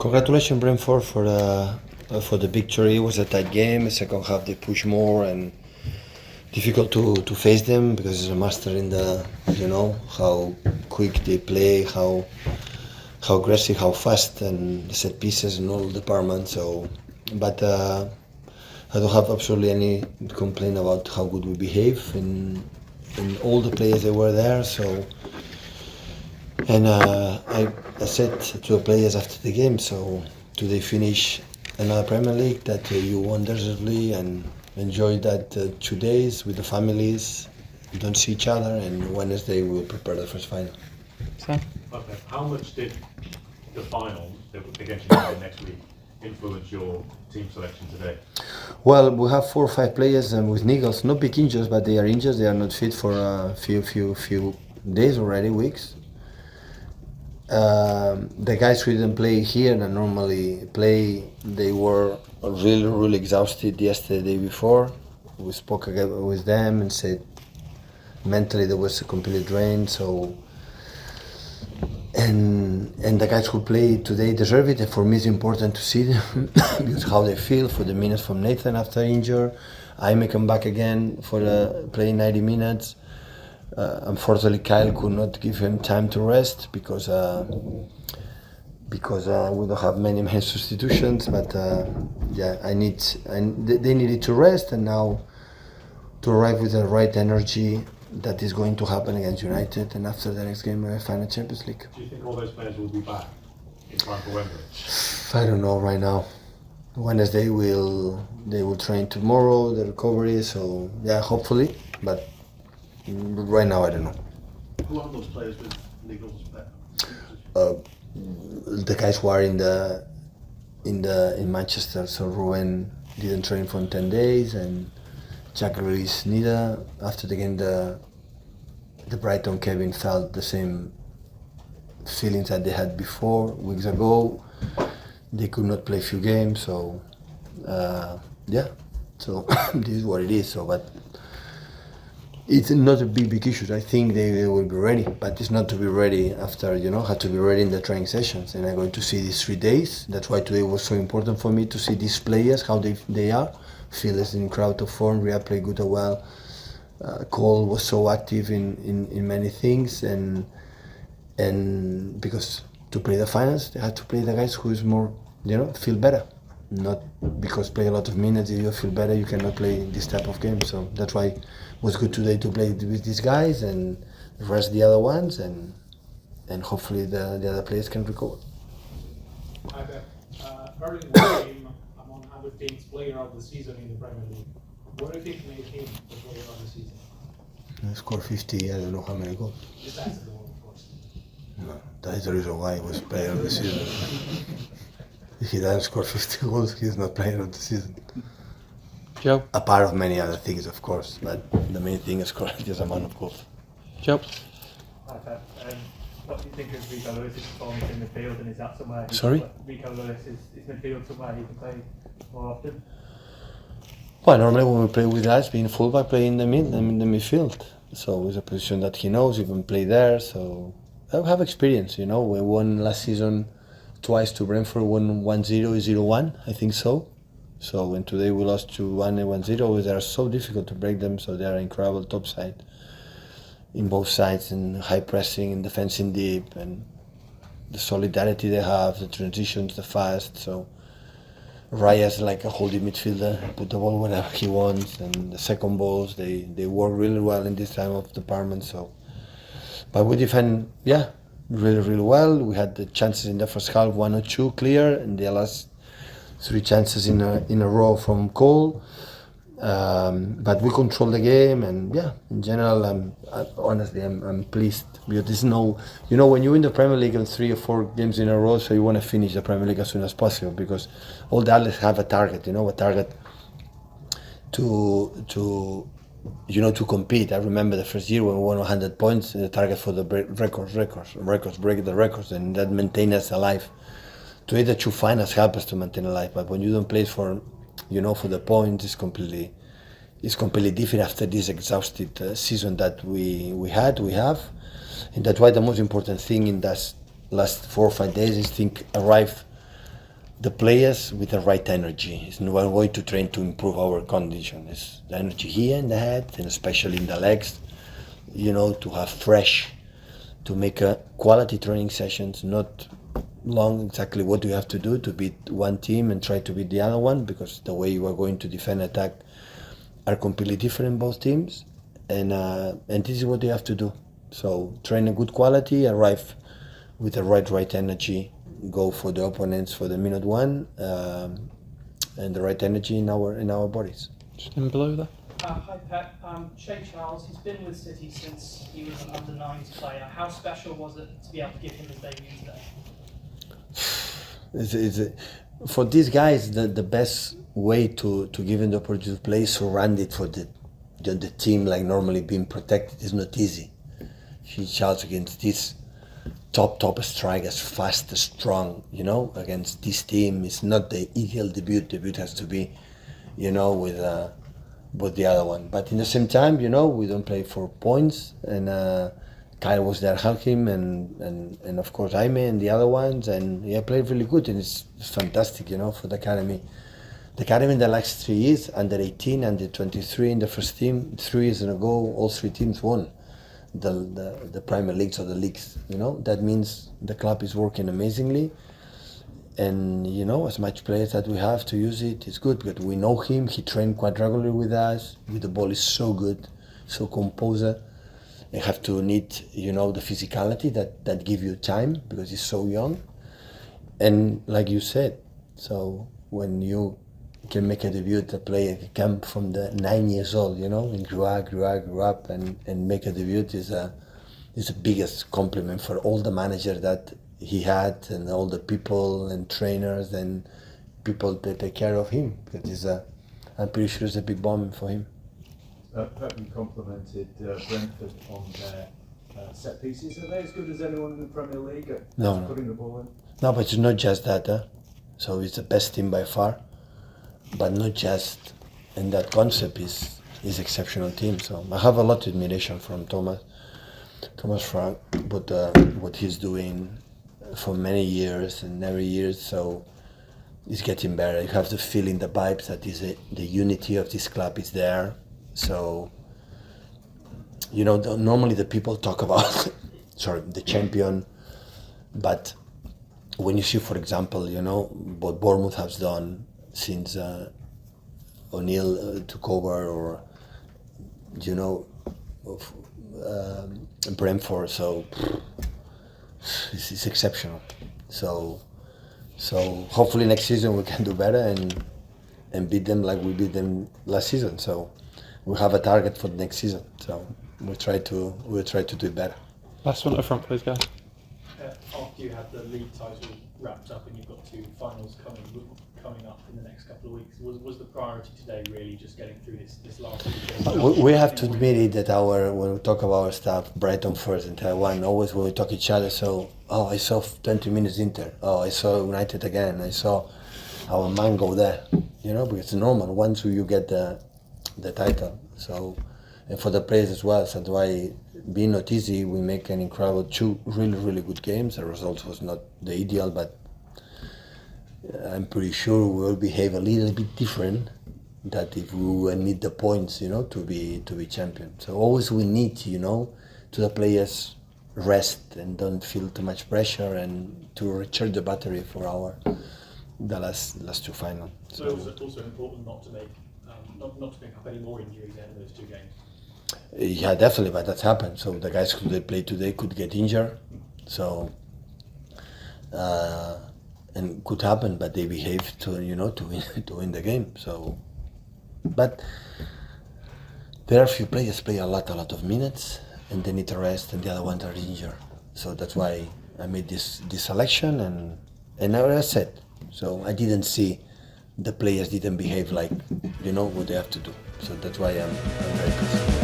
Congratulations, Brentford, for the victory. It was a tight game. The second half they pushed more and difficult to face them because it's a master in the how quick they play, how aggressive, how fast, and the set pieces in all departments. So, but I don't have absolutely any complaint about how good we behave in all the players that were there. So. And I said to the players after the game, so today finish another Premier League that you won deservedly and enjoy that 2 days with the families. You don't see each other, and Wednesday we'll prepare the first final. So, Okay. How much did the final against United next week influence your team selection today? Well, we have 4 or 5 players with niggles, not big injuries, but they are injured. They are not fit for a few days already, weeks. The guys who didn't play here and normally play, they were really exhausted yesterday, the day before. We spoke again with them and said mentally they was completely drained. So and the guys who played today deserve it. And for me, it's important to see them because how they feel for the minutes from Nathan after injury. I may come back again for playing 90 minutes. Unfortunately, Kyle could not give him time to rest because we don't have many main substitutions. But they needed to rest, and now to arrive with the right energy that is going to happen against United, and after the next game, we find a Champions League. Do you think all those players will be back in time for Wembley? I don't know right now. Wednesday they will train tomorrow, the recovery. So yeah, hopefully, but right now I don't know. Who are those players with niggles? The guys who are in Manchester, so Ruben didn't train for 10 days, and Jack Reese neither. After the game, the Brighton Kevin felt the same feelings that they had before weeks ago. They could not play a few games, so so this is what it is. So, but it's not a big issue. I think they will be ready, but it's not to be ready after, have to be ready in the training sessions. And I'm going to see these 3 days. That's why today was so important for me to see these players, how they are. Phil is in crowd of form, Rhea played good and well. Cole was so active in many things, and because to play the finals, they had to play the guys who is more, feel better. Not because play a lot of minutes, if you feel better, you cannot play this type of game. So that's why it was good today to play with these guys and rest the other ones, and hopefully the other players can recover. Hi there. Early in the game, among other things, player of the season in the Premier League. What do you think made him the player of the season? He scored 50, I don't know how many goals. Just answer the one, of course. No, that is the reason why he was player of the season. If he doesn't score 50 goals, he's not player of the season. Joe. Apart of many other things, of course, but the main thing is scoring this amount of goals. Joe. Hi, Pep. What do you think of Rico Lewis's performance in midfield, and is that somewhere? Sorry? Rico Lewis is midfield somewhere he can play more often? Well, normally when we play with guys, being fullback, play in the midfield. So it's a position that he knows. He can play there. So I have experience. We won last season twice to Brentford, won 1-0, 0-1, I think so. So when today we lost to 1 and 1-0, they are so difficult to break them. So they are incredible top side in both sides, and high pressing and defending deep, and the solidarity they have, the transitions, the fast. So Raya's like a holding midfielder, put the ball whenever he wants, and the second balls they work really well in this time of department. So, but we defend, really well. We had the chances in the first half, 1 or 2 clear, and the last 3 chances in a row from Cole. But we control the game, and in general, I'm pleased because there's no, when you win the Premier League in 3 or 4 games in a row, so you want to finish the Premier League as soon as possible because all the others have a target, a target to compete. I remember the first year when we won 100 points, the target for the break the records, and that maintain us alive. Today the 2 finals help us to maintain alive, but when you don't play for the points, it's completely different after this exhausted season that we have, and that's why the most important thing in that last 4 or 5 days is arrive the players with the right energy. It's not one way to train to improve our condition. It's the energy here in the head and especially in the legs, to have fresh, to make a quality training sessions, not long exactly what you have to do to beat one team and try to beat the other one, because the way you are going to defend attack are completely different in both teams, and this is what you have to do. So train a good quality, arrive with the right energy, go for the opponents for the minute one, and the right energy in our bodies. Just in below there. Hi Pep, Shay Charles, he's been with City since he was an under-9s player. How special was it to be able to give him his debut today? For these guys, the best way to give them the opportunity to play is surrounded for the team, like normally being protected is not easy. He charged against this top strikers, fast, strong, against this team. It's not the ideal debut. Debut has to be, with the other one. But in the same time, we don't play for points, and Kyle was there helping him, and of course Jaime and the other ones, and he played really good, and it's fantastic, for the academy. The academy in the last 3 years, under 18, under 23 in the first team, 3 years ago, all 3 teams won the Premier Leagues or the leagues. That means the club is working amazingly, and as much players that we have to use it's good, because we know him. He trained quite regularly with us. With the ball is so good, so composed. You have to need the physicality that give you time, because he's so young, and like you said, so when you can make a debut, a player can come from the 9 years old, and grew up and make a debut is the biggest compliment for all the managers that he had, and all the people and trainers and people that take care of him, because I'm pretty sure it's a big moment for him. Pep, you complimented Brentford on their set pieces. Are they as good as anyone in the Premier League at No. putting the ball in? No, but it's not just that. So it's the best team by far, but not just in that concept is exceptional team. So I have a lot of admiration from Thomas Frank, but what he's doing for many years and every year. So it's getting better. You have to feel in the vibes that the unity of this club is there. So normally the people talk about the champion, but when you see, for example, what Bournemouth has done since O'Neill took over, or Brentford, so it's exceptional. So hopefully next season we can do better and beat them like we beat them last season. So we have a target for the next season. So we'll try to do it better. Last one at the front, please, guys. After you have the league title wrapped up and you've got 2 finals coming up in the next couple of weeks, was the priority today really just getting through this last week? We have to admit it that when we talk about our stuff, Brighton first and Taiwan, always when we talk each other, so, I saw 20 minutes Inter, I saw United again, I saw our man go there, because it's normal once you get the title. So, and for the players as well, so that's why being not easy, we make an incredible 2 really good games. The result was not the ideal, but I'm pretty sure we will behave a little bit different. That if we will need the points, to be champion. So always we need, to the players rest and don't feel too much pressure, and to recharge the battery for the last 2 finals. So it was also important not to make not to pick up any more injuries in those 2 games. Yeah, definitely, but that's happened. So the guys who they play today could get injured. So and could happen, but they behaved to win the game. So, but there are a few players play a lot of minutes, and they need to rest, and the other ones are injured. So that's why I made this selection, and as I said, so I didn't see the players didn't behave like what they have to do. So that's why I'm very pleased.